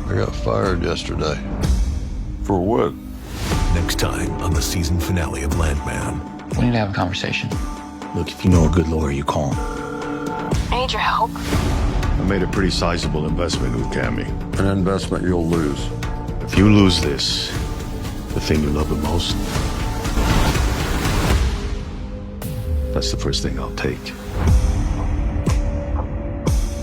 I got fired yesterday. For what? Next time on the season finale of Landman. We need to have a conversation. Look, if you know a good lawyer, you call him. I need your help. I made a pretty sizable investment with Cammy. An investment you'll lose. If you lose this, the thing you love the most, that's the first thing I'll take.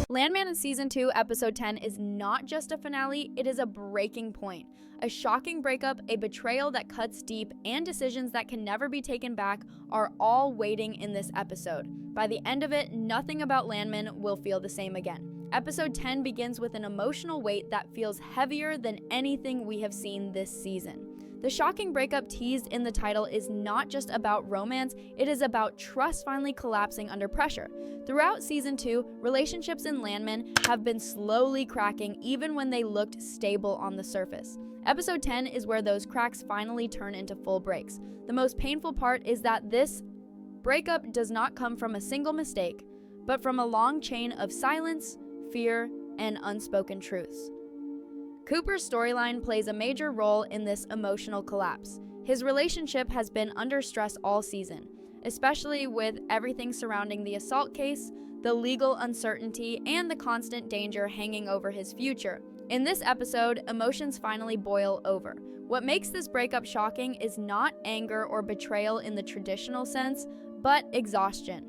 Landman in Season 2, Episode 10 is not just a finale, it is a breaking point. A shocking breakup, a betrayal that cuts deep, and decisions that can never be taken back are all waiting in this episode. By the end of it, nothing about Landman will feel the same again. Episode 10 begins with an emotional weight that feels heavier than anything we have seen this season. The shocking breakup teased in the title is not just about romance, it is about trust finally collapsing under pressure. Throughout Season 2, relationships in Landman have been slowly cracking even when they looked stable on the surface. Episode 10 is where those cracks finally turn into full breaks. The most painful part is that this breakup does not come from a single mistake, but from a long chain of silence, fear, and unspoken truths. Cooper's storyline plays a major role in this emotional collapse. His relationship has been under stress all season, especially with everything surrounding the assault case, the legal uncertainty, and the constant danger hanging over his future. In this episode, emotions finally boil over. What makes this breakup shocking is not anger or betrayal in the traditional sense, but exhaustion.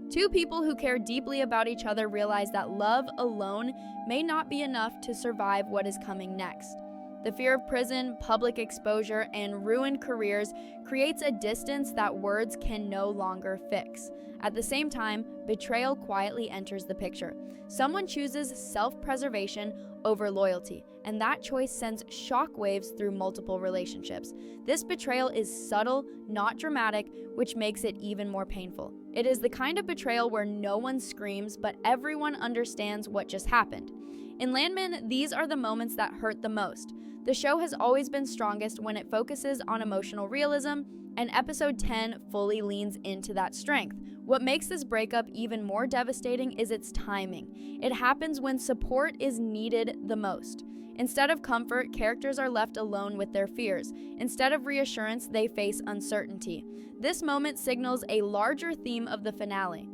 Two people who care deeply about each other realize that love alone may not be enough to survive what is coming next. The fear of prison, public exposure, and ruined careers creates a distance that words can no longer fix. At the same time, betrayal quietly enters the picture. Someone chooses self-preservation over loyalty, and that choice sends shockwaves through multiple relationships. This betrayal is subtle, not dramatic, which makes it even more painful. It is the kind of betrayal where no one screams, but everyone understands what just happened. In Landman, these are the moments that hurt the most. The show has always been strongest when it focuses on emotional realism, and Episode 10 fully leans into that strength. What makes this breakup even more devastating is its timing. It happens when support is needed the most. Instead of comfort, characters are left alone with their fears. Instead of reassurance, they face uncertainty. This moment signals a larger theme of the finale.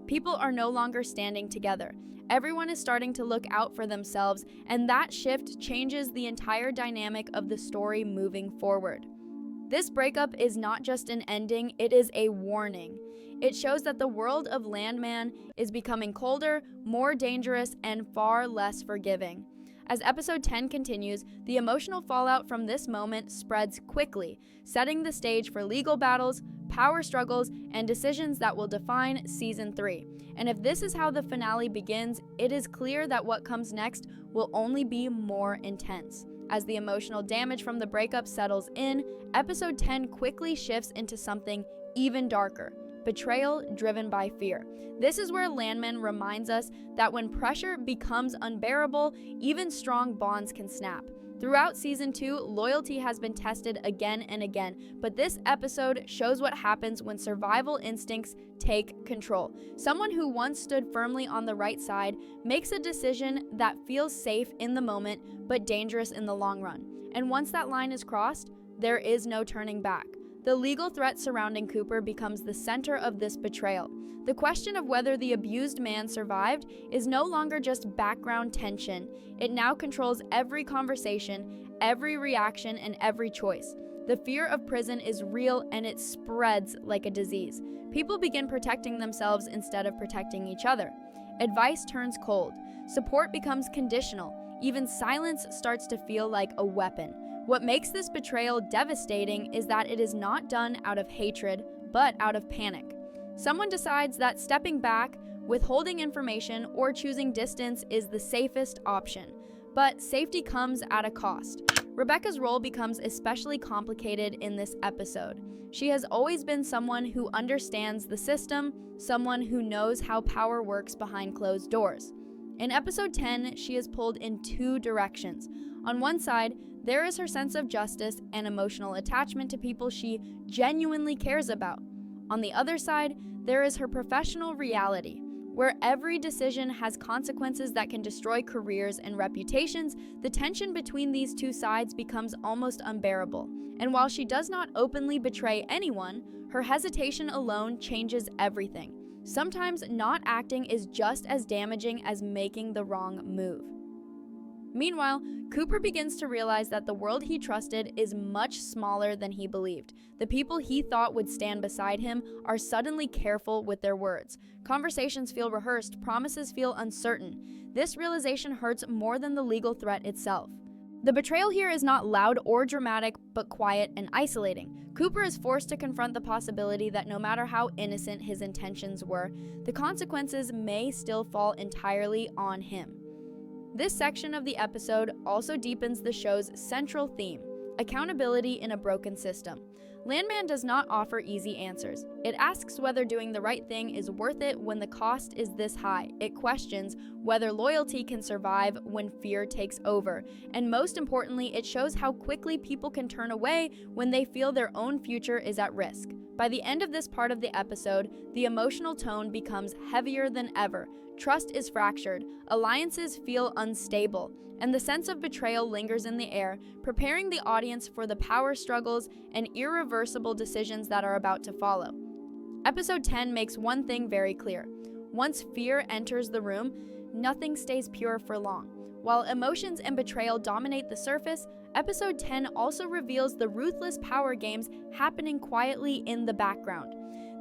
People are no longer standing together. Everyone is starting to look out for themselves, and that shift changes the entire dynamic of the story moving forward. This breakup is not just an ending, it is a warning. It shows that the world of Landman is becoming colder, more dangerous, and far less forgiving. As Episode 10 continues, the emotional fallout from this moment spreads quickly, setting the stage for legal battles, power struggles, and decisions that will define Season 3. And if this is how the finale begins, it is clear that what comes next will only be more intense. As the emotional damage from the breakup settles in, Episode 10 quickly shifts into something even darker: betrayal driven by fear. This is where Landman reminds us that when pressure becomes unbearable, even strong bonds can snap. Throughout Season 2, loyalty has been tested again and again, but this episode shows what happens when survival instincts take control. Someone who once stood firmly on the right side makes a decision that feels safe in the moment, but dangerous in the long run. And once that line is crossed, there is no turning back. The legal threat surrounding Cooper becomes the center of this betrayal. The question of whether the abused man survived is no longer just background tension. It now controls every conversation, every reaction, and every choice. The fear of prison is real, and it spreads like a disease. People begin protecting themselves instead of protecting each other. Advice turns cold. Support becomes conditional. Even silence starts to feel like a weapon. What makes this betrayal devastating is that it is not done out of hatred, but out of panic. Someone decides that stepping back, withholding information, or choosing distance is the safest option. But safety comes at a cost. Rebecca's role becomes especially complicated in this episode. She has always been someone who understands the system, someone who knows how power works behind closed doors. In Episode 10, she is pulled in two directions. On one side, there is her sense of justice and emotional attachment to people she genuinely cares about. On the other side, there is her professional reality. Where every decision has consequences that can destroy careers and reputations, the tension between these two sides becomes almost unbearable. And while she does not openly betray anyone, her hesitation alone changes everything. Sometimes not acting is just as damaging as making the wrong move. Meanwhile, Cooper begins to realize that the world he trusted is much smaller than he believed. The people he thought would stand beside him are suddenly careful with their words. Conversations feel rehearsed, promises feel uncertain. This realization hurts more than the legal threat itself. The betrayal here is not loud or dramatic, but quiet and isolating. Cooper is forced to confront the possibility that no matter how innocent his intentions were, the consequences may still fall entirely on him. This section of the episode also deepens the show's central theme: accountability in a broken system. Landman does not offer easy answers. It asks whether doing the right thing is worth it when the cost is this high. It questions whether loyalty can survive when fear takes over. And most importantly, it shows how quickly people can turn away when they feel their own future is at risk. By the end of this part of the episode, the emotional tone becomes heavier than ever. Trust is fractured, alliances feel unstable, and the sense of betrayal lingers in the air, preparing the audience for the power struggles and irreversible decisions that are about to follow. Episode 10 makes one thing very clear. Once fear enters the room, nothing stays pure for long. While emotions and betrayal dominate the surface, Episode 10 also reveals the ruthless power games happening quietly in the background.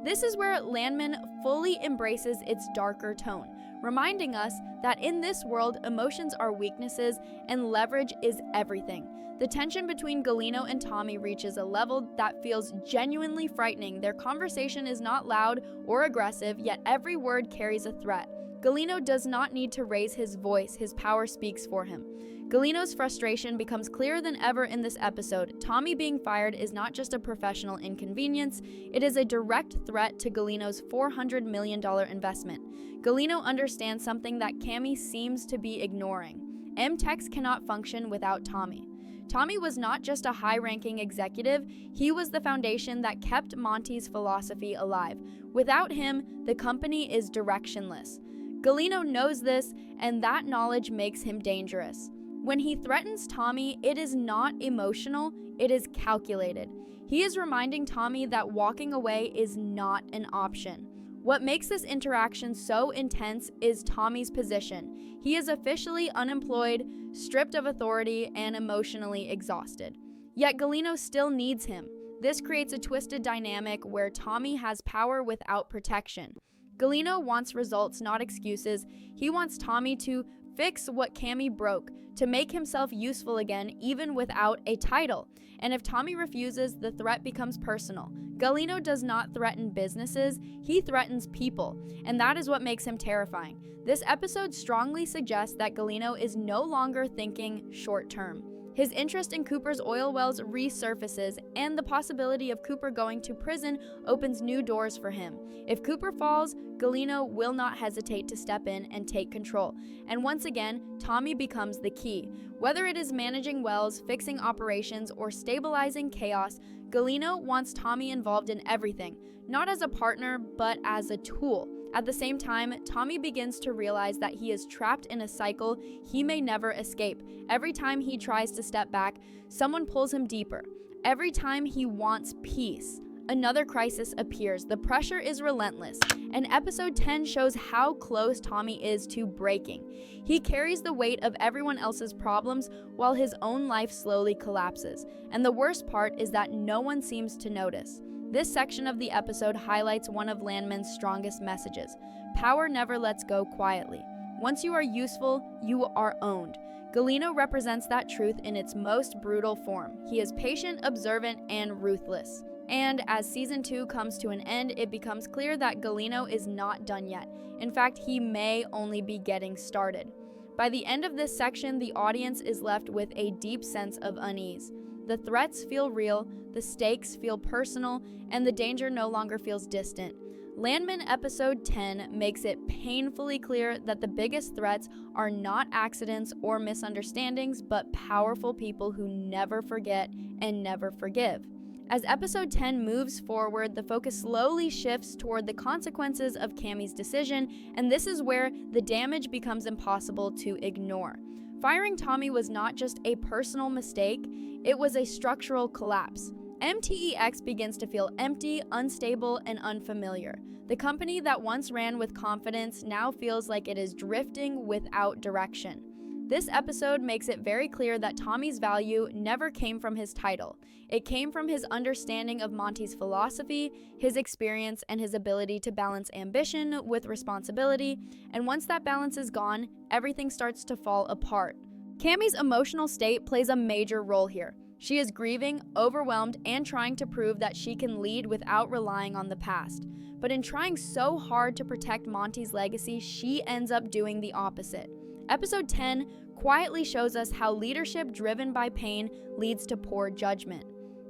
This is where Landman fully embraces its darker tone, reminding us that in this world, emotions are weaknesses and leverage is everything. The tension between Galino and Tommy reaches a level that feels genuinely frightening. Their conversation is not loud or aggressive, yet every word carries a threat. Galino does not need to raise his voice, his power speaks for him. Galino's frustration becomes clearer than ever in this episode. Tommy being fired is not just a professional inconvenience, it is a direct threat to Galino's $400 million investment. Galino understands something that Cammy seems to be ignoring. MTEX cannot function without Tommy. Tommy was not just a high-ranking executive, he was the foundation that kept Monty's philosophy alive. Without him, the company is directionless. Galino knows this, and that knowledge makes him dangerous. When he threatens Tommy, it is not emotional, it is calculated. He is reminding Tommy that walking away is not an option. What makes this interaction so intense is Tommy's position. He is officially unemployed, stripped of authority, and emotionally exhausted. Yet Galino still needs him. This creates a twisted dynamic where Tommy has power without protection. Galino wants results, not excuses. He wants Tommy to fix what Cammy broke, to make himself useful again, even without a title. And if Tommy refuses, the threat becomes personal. Galino does not threaten businesses, he threatens people, and that is what makes him terrifying. This episode strongly suggests that Galino is no longer thinking short-term. His interest in Cooper's oil wells resurfaces, and the possibility of Cooper going to prison opens new doors for him. If Cooper falls, Galino will not hesitate to step in and take control. And once again, Tommy becomes the key. Whether it is managing wells, fixing operations, or stabilizing chaos, Galino wants Tommy involved in everything, not as a partner, but as a tool. At the same time, Tommy begins to realize that he is trapped in a cycle he may never escape. Every time he tries to step back, someone pulls him deeper. Every time he wants peace, another crisis appears. The pressure is relentless, and episode 10 shows how close Tommy is to breaking. He carries the weight of everyone else's problems while his own life slowly collapses. And the worst part is that no one seems to notice. This section of the episode highlights one of Landman's strongest messages. Power never lets go quietly. Once you are useful, you are owned. Galino represents that truth in its most brutal form. He is patient, observant, and ruthless. And as season 2 comes to an end, it becomes clear that Galino is not done yet. In fact, he may only be getting started. By the end of this section, the audience is left with a deep sense of unease. The threats feel real, the stakes feel personal, and the danger no longer feels distant. Landman episode 10 makes it painfully clear that the biggest threats are not accidents or misunderstandings, but powerful people who never forget and never forgive. As episode 10 moves forward, the focus slowly shifts toward the consequences of Cammy's decision, and this is where the damage becomes impossible to ignore. Firing Tommy was not just a personal mistake, it was a structural collapse. MTEX begins to feel empty, unstable, and unfamiliar. The company that once ran with confidence now feels like it is drifting without direction. This episode makes it very clear that Tommy's value never came from his title. It came from his understanding of Monty's philosophy, his experience, and his ability to balance ambition with responsibility, and once that balance is gone, everything starts to fall apart. Cammy's emotional state plays a major role here. She is grieving, overwhelmed, and trying to prove that she can lead without relying on the past. But in trying so hard to protect Monty's legacy, she ends up doing the opposite. Episode 10 quietly shows us how leadership driven by pain leads to poor judgment.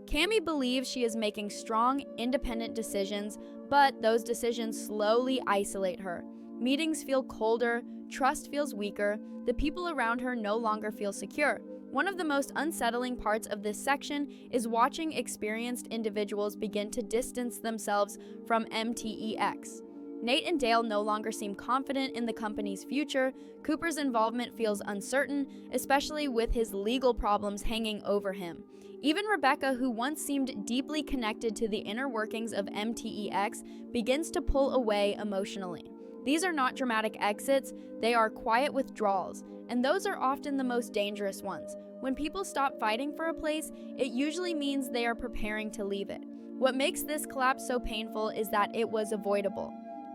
Cammy believes she is making strong, independent decisions, but those decisions slowly isolate her. Meetings feel colder, trust feels weaker, the people around her no longer feel secure. One of the most unsettling parts of this section is watching experienced individuals begin to distance themselves from MTEX. Nate and Dale no longer seem confident in the company's future. Cooper's involvement feels uncertain, especially with his legal problems hanging over him. Even Rebecca, who once seemed deeply connected to the inner workings of MTEX, begins to pull away emotionally. These are not dramatic exits, they are quiet withdrawals, and those are often the most dangerous ones. When people stop fighting for a place, it usually means they are preparing to leave it. What makes this collapse so painful is that it was avoidable.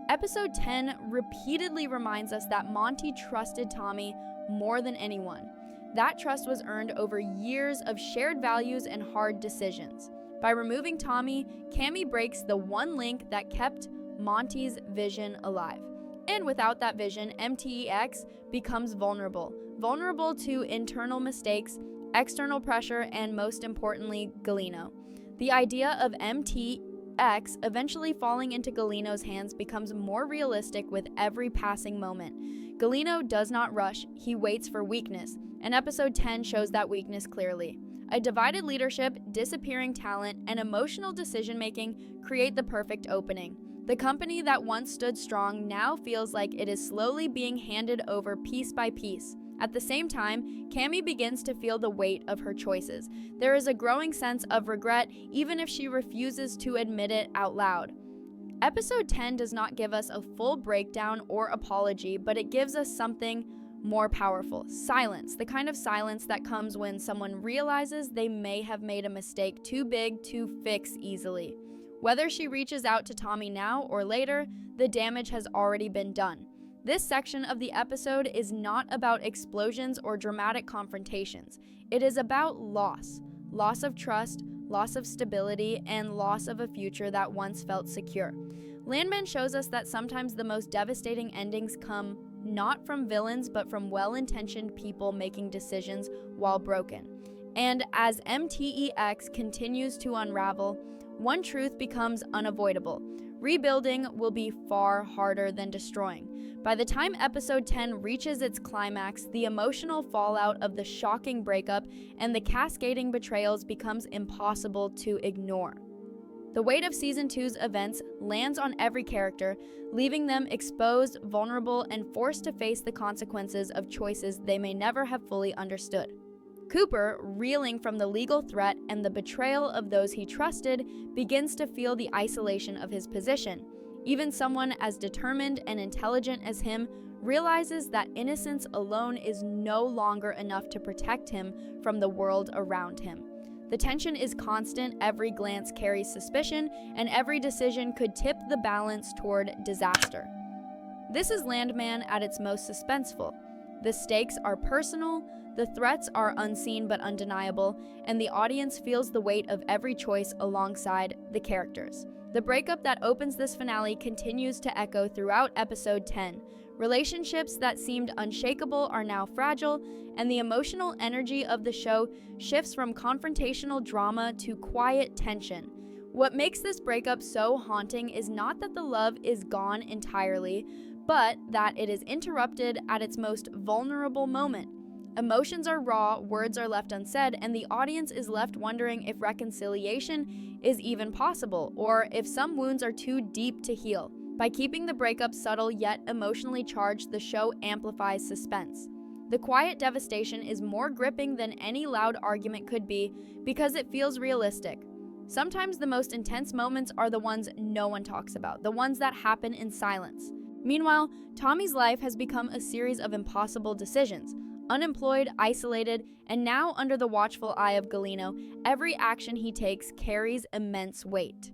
Episode 10 repeatedly reminds us that Monty trusted Tommy more than anyone. That trust was earned over years of shared values and hard decisions. By removing Tommy, Cammy breaks the one link that kept Monty's vision alive. And without that vision, MTEX becomes vulnerable to internal mistakes, external pressure, and most importantly, Galino. The idea of MTEX eventually falling into Galino's hands becomes more realistic with every passing moment. Galino does not rush, he waits for weakness, and episode 10 shows that weakness clearly. A divided leadership, disappearing talent, and emotional decision-making create the perfect opening. The company that once stood strong now feels like it is slowly being handed over piece by piece. At the same time, Cammy begins to feel the weight of her choices. There is a growing sense of regret, even if she refuses to admit it out loud. Episode 10 does not give us a full breakdown or apology, but it gives us something more powerful. Silence, the kind of silence that comes when someone realizes they may have made a mistake too big to fix easily. Whether she reaches out to Tommy now or later, the damage has already been done. This section of the episode is not about explosions or dramatic confrontations. It is about loss. Loss of trust, loss of stability, and loss of a future that once felt secure. Landman shows us that sometimes the most devastating endings come not from villains but from well-intentioned people making decisions while broken. And as MTEX continues to unravel, one truth becomes unavoidable. Rebuilding will be far harder than destroying. By the time episode 10 reaches its climax, the emotional fallout of the shocking breakup and the cascading betrayals becomes impossible to ignore. The weight of season 2's events lands on every character, leaving them exposed, vulnerable, and forced to face the consequences of choices they may never have fully understood. Cooper, reeling from the legal threat and the betrayal of those he trusted, begins to feel the isolation of his position. Even someone as determined and intelligent as him realizes that innocence alone is no longer enough to protect him from the world around him. The tension is constant, every glance carries suspicion, and every decision could tip the balance toward disaster. This is Landman at its most suspenseful. The stakes are personal, the threats are unseen but undeniable, and the audience feels the weight of every choice alongside the characters. The breakup that opens this finale continues to echo throughout episode 10. Relationships that seemed unshakable are now fragile, and the emotional energy of the show shifts from confrontational drama to quiet tension. What makes this breakup so haunting is not that the love is gone entirely, but that it is interrupted at its most vulnerable moment. Emotions are raw, words are left unsaid, and the audience is left wondering if reconciliation is even possible, or if some wounds are too deep to heal. By keeping the breakup subtle yet emotionally charged, the show amplifies suspense. The quiet devastation is more gripping than any loud argument could be because it feels realistic. Sometimes the most intense moments are the ones no one talks about, the ones that happen in silence. Meanwhile, Tommy's life has become a series of impossible decisions. Unemployed, isolated, and now under the watchful eye of Galino, every action he takes carries immense weight.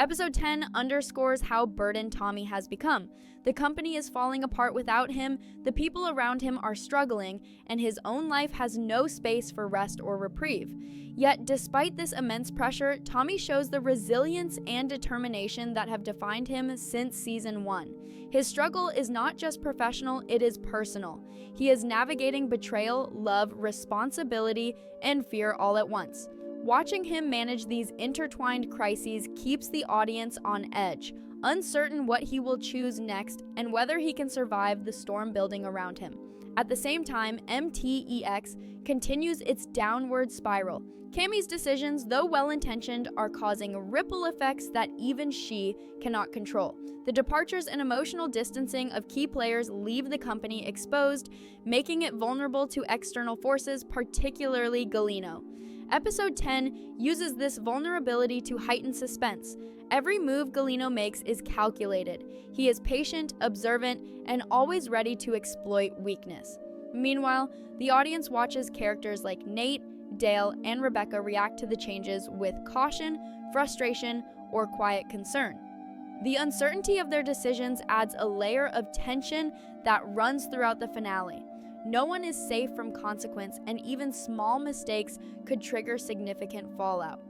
Episode 10 underscores how burdened Tommy has become. The company is falling apart without him, the people around him are struggling, and his own life has no space for rest or reprieve. Yet, despite this immense pressure, Tommy shows the resilience and determination that have defined him since season 1. His struggle is not just professional, it is personal. He is navigating betrayal, love, responsibility, and fear all at once. Watching him manage these intertwined crises keeps the audience on edge, uncertain what he will choose next and whether he can survive the storm building around him. At the same time, MTEX continues its downward spiral. Cammy's decisions, though well-intentioned, are causing ripple effects that even she cannot control. The departures and emotional distancing of key players leave the company exposed, making it vulnerable to external forces, particularly Galino. Episode 10 uses this vulnerability to heighten suspense. Every move Galino makes is calculated. He is patient, observant, and always ready to exploit weakness. Meanwhile, the audience watches characters like Nate, Dale, and Rebecca react to the changes with caution, frustration, or quiet concern. The uncertainty of their decisions adds a layer of tension that runs throughout the finale. No one is safe from consequence, and even small mistakes could trigger significant fallout.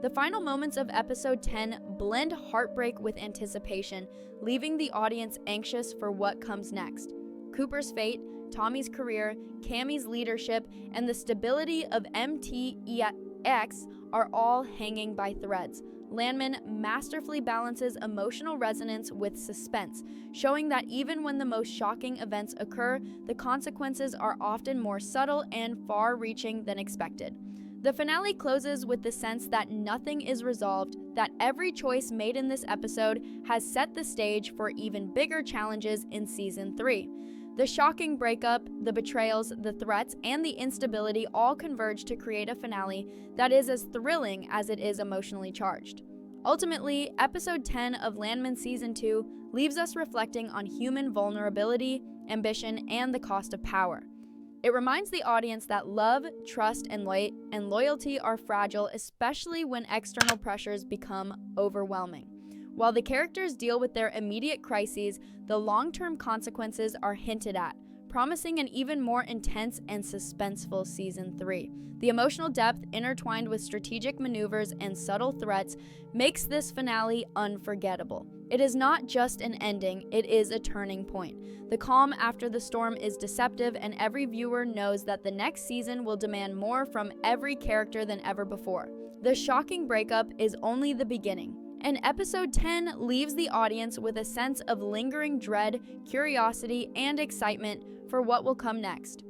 The final moments of episode 10 blend heartbreak with anticipation, leaving the audience anxious for what comes next. Cooper's fate, Tommy's career, Cammy's leadership, and the stability of MTEX are all hanging by threads. Landman masterfully balances emotional resonance with suspense, showing that even when the most shocking events occur, the consequences are often more subtle and far-reaching than expected. The finale closes with the sense that nothing is resolved, that every choice made in this episode has set the stage for even bigger challenges in Season 3. The shocking breakup, the betrayals, the threats, and the instability all converge to create a finale that is as thrilling as it is emotionally charged. Ultimately, Episode 10 of Landman Season 2 leaves us reflecting on human vulnerability, ambition, and the cost of power. It reminds the audience that love, trust, and loyalty are fragile, especially when external pressures become overwhelming. While the characters deal with their immediate crises, the long-term consequences are hinted at, promising an even more intense and suspenseful Season 3. The emotional depth, intertwined with strategic maneuvers and subtle threats, makes this finale unforgettable. It is not just an ending, it is a turning point. The calm after the storm is deceptive, and every viewer knows that the next season will demand more from every character than ever before. The shocking breakup is only the beginning, and Episode 10 leaves the audience with a sense of lingering dread, curiosity, and excitement for what will come next.